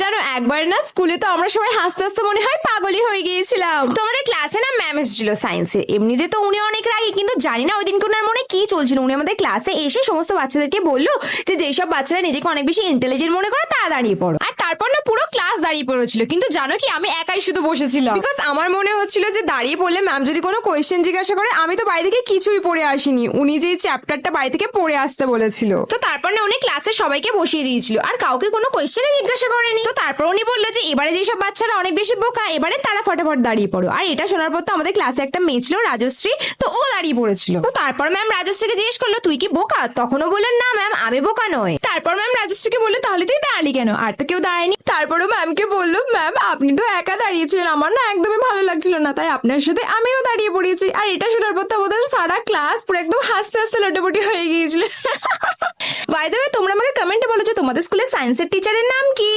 জানো একবার না স্কুলে তো আমরা সবাই হাসতে হাসতে মনে হয় পাগলই হয়ে গিয়েছিলাম। তো আমাদের ক্লাসে না ম্যাম এসেছিল সায়েন্সের। এমনিতে তো উনি অনেক রাগী, কিন্তু জানি না ওই দিন ওনার মনে কি চলছিল। উনি আমাদের ক্লাসে এসে সমস্ত বাচ্চাদেরকে বললো যে যেসব বাচ্চারা নিজেকে অনেক বেশি ইন্টেলিজেন্ট মনে করে তারা দাঁড়িয়ে পড়ো। আর তারপর না পুরো ক্লাস দাঁড়িয়ে পড়েছিল, কিন্তু জানো কি আমি একাই শুধু বসেছিলাম। বিকজ আমার মনে হচ্ছিল যে দাঁড়িয়ে পড়লে ম্যাম যদি কোনো কোয়েশ্চেন জিজ্ঞাসা করে, আমি তো বাড়ি থেকে কিছুই পড়ে আসিনি, উনি যে চ্যাপ্টারটা বাড়ি থেকে পড়ে আসতে বলেছিল। তো তারপর না উনি ক্লাসে সবাইকে বসিয়ে দিয়েছিল আর কাউকে কোনো কোয়েশ্চেনে জিজ্ঞাসা করেনি। তো তারপর উনি বললো যে এবারে যেসব বাচ্চারা অনেক বেশি বোকা, এবারে তারা ফটাফট দাঁড়িয়ে পড়ো। আর এটা শোনার পর তো আমাদের ক্লাসে একটা মেয়ে ছিল রাজশ্রী, তো ও দাঁড়িয়ে পড়েছিল। তো তারপর ম্যাম রাজশ্রীকে জিজ্ঞেস করলো তুই কি বোকা? তখনও বললেন না ম্যাম আমি বোকা নয়। তারপর ম্যাম রাজশ্রীকে বললো তাহলে তুই দাঁড়ালি কেন? আর তো কেউ দাঁড়ায়নি। তারপরও ম্যামকে বললো ম্যাম আপনি তো একা দাঁড়িয়েছিলেন, আমার না একদমই ভালো লাগছিল না, তাই আপনার সাথে আমিও দাঁড়িয়ে পড়েছি। আর এটা শোনার পর তো আমাদের সারা ক্লাস পুরো একদম হাসতে হাসতে লোটাপটি হয়ে গিয়েছিল। বাই দ্য ওয়ে তোমরা আমাকে কমেন্টে বলো যে তোমাদের স্কুলে সায়েন্সের টিচারের নাম কি?